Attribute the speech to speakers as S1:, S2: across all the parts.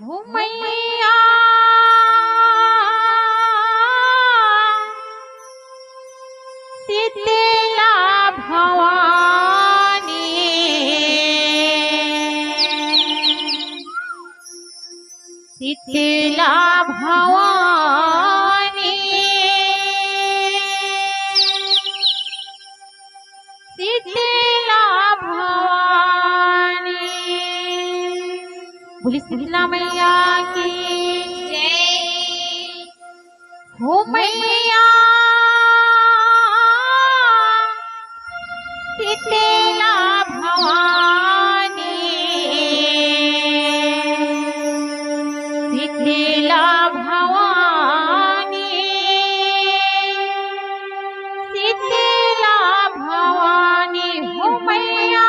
S1: हो मैया शीतला भवानी शीतला भवानी शीतला भवानी। बोली शीतला मैया की जय। हो मैया शीतला भवानी शीतला भवानी शीतला भवानी। हो मैया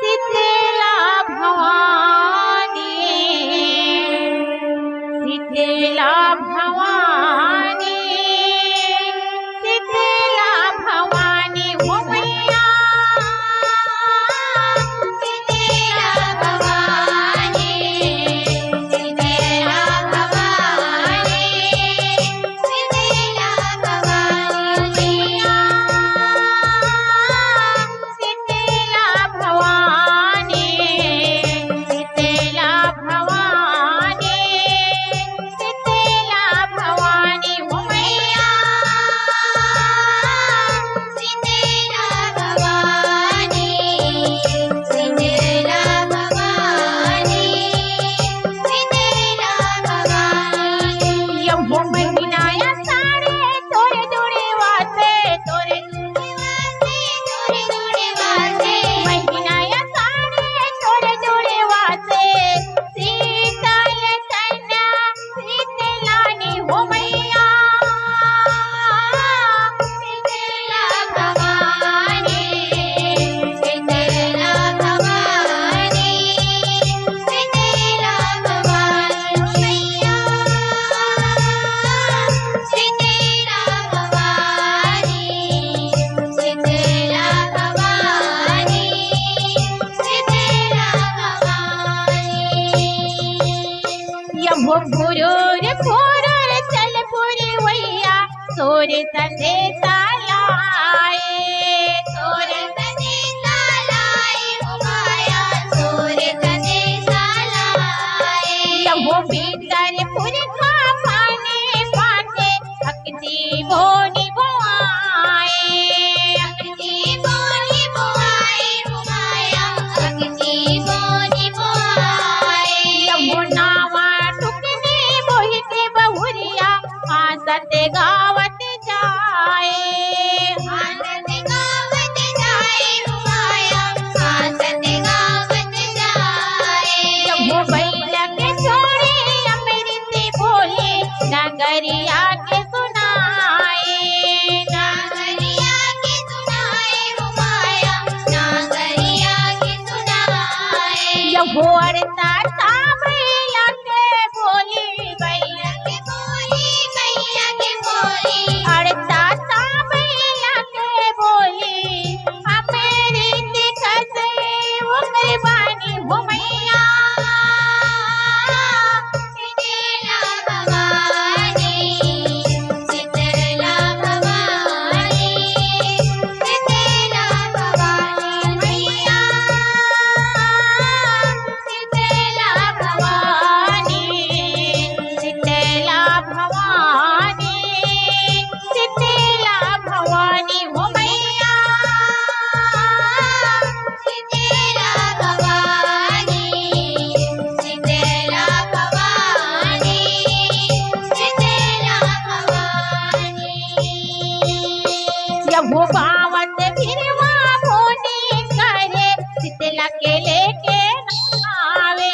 S1: शीतला भवानी शीतला भवानी शीतला भवानी। हो मैया शीतला भवानी शीतला भवानी शीतला भवानी। शीतला भवानी शीतला भवानी शीतला भवानी। हो मैया शीतला भवानी शीतला भवानी शीतला भवानी। हो महीना या साडे तोरे जोडे वाचे तोरे जोडे वाचे महीना या साडे तोरे जोडे वाचे शीतल कन्या शीतलानी। हो मैया शीतला भवानी शीतला भवानी शीतला भवानी। मैया शीतला भवानी शीतला भवानी शीतला भवानी। यमो पुरूर पुरूर चल पुरी वैया सोरे संदेशा लाए सोरे संदेशा लाए। हो माया सोरे संदेशा लाए। यमो भीतर पुरी का पाने पाने अकती बोनी बुआए अकती बोनी बुआए। हो माया अकती बोनी बुआए। यमो नावा टुकने मोहिते बहुरिया हंसत गावत जाए हंसत गावत जाए। हो माया हंसत गावत जाए। यमो बैल के छोड़े अमृत बोले नगरिया के सुनाए नगरिया के सुनाए। हो माया नगरिया के सुनाए। यहो अड़ता था बैला के बोली बैला के बोली बैला के बोली अड़ता था बैला के बोली मेरी दिखसे वो कुर्बानी। हो मैया शीतला भवानी शीतला भवानी शीतला भवानी। मैया शीतला भवानी शीतला भवानी शीतला भवानी। हो मैया शीतला भवानी शीतला भवानी शीतला भवानी। यहो बावत फिरवा भोनी करे शीतला के लेके आवे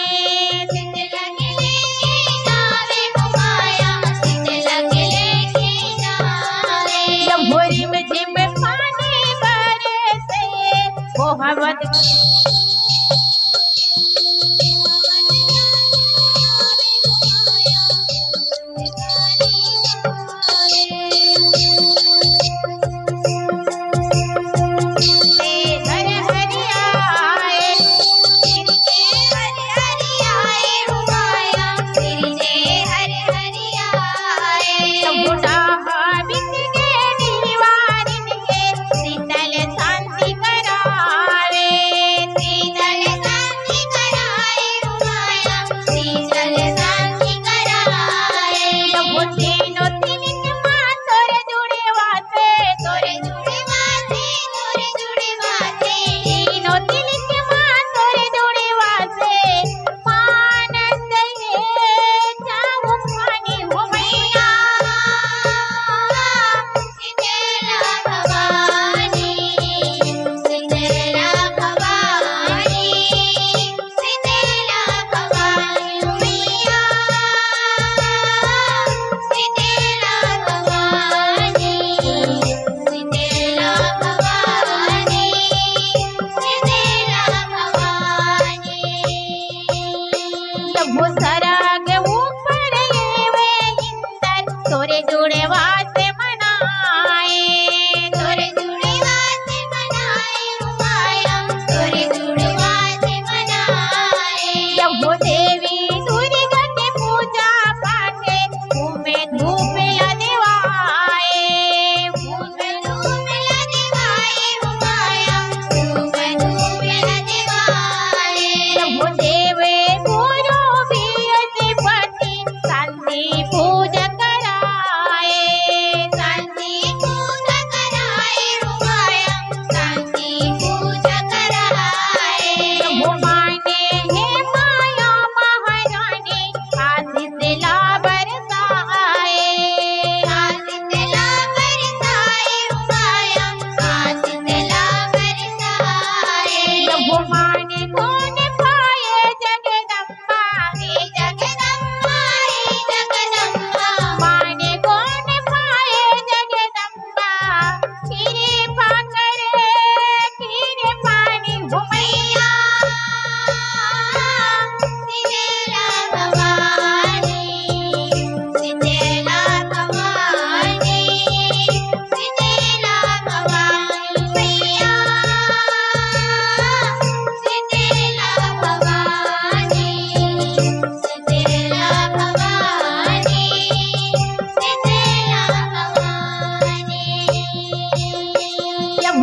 S1: शीतला के लेके आवे। हो माया शीतला के लेके आवे। यहो रिम झिम पानी बरसे वो हवत हर हरियाए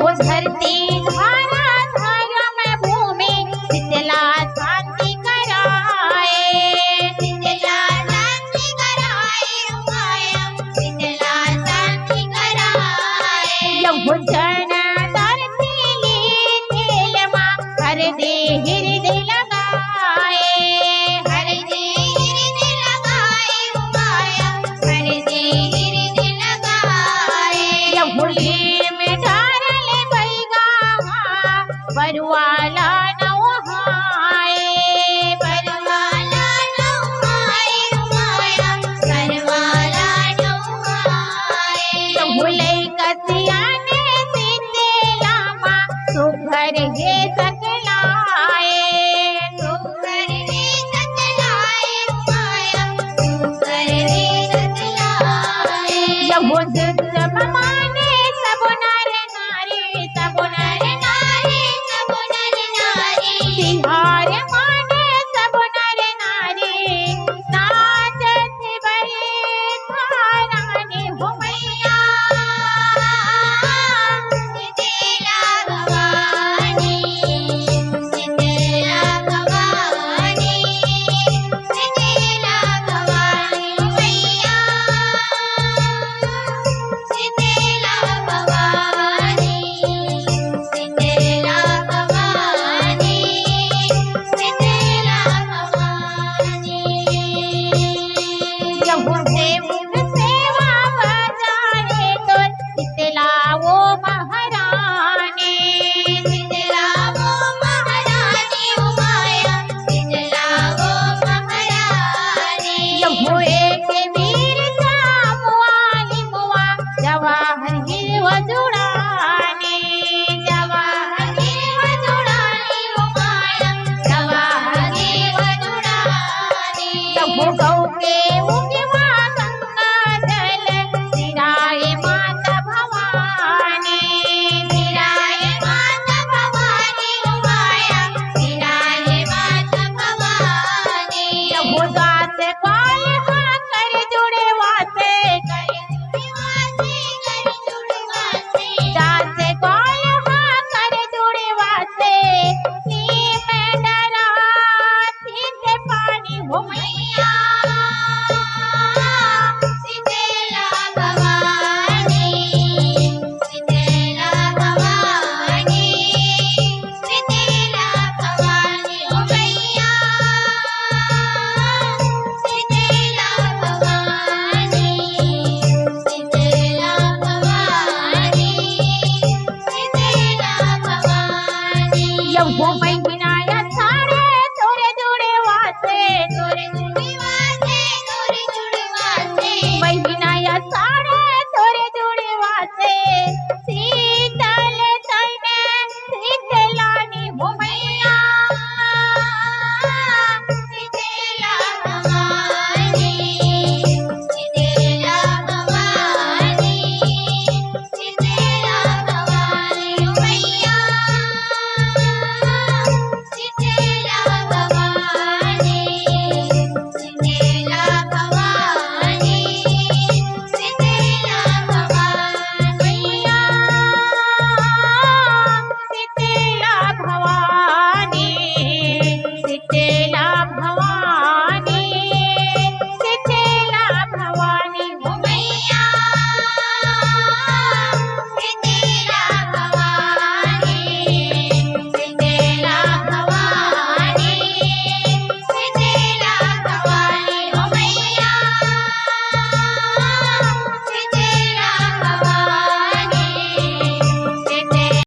S1: यहो धरती धारा धर्म भूमि शीतला शांति कराए शीतला शांति कराए माया शीतला शांति कराए यहो जन धरती तेल मां हर दे हृदय लगाए हर दे हृदय लगाए माया हर दे हृदय लगाए यहो में डारले बैगा बरुआला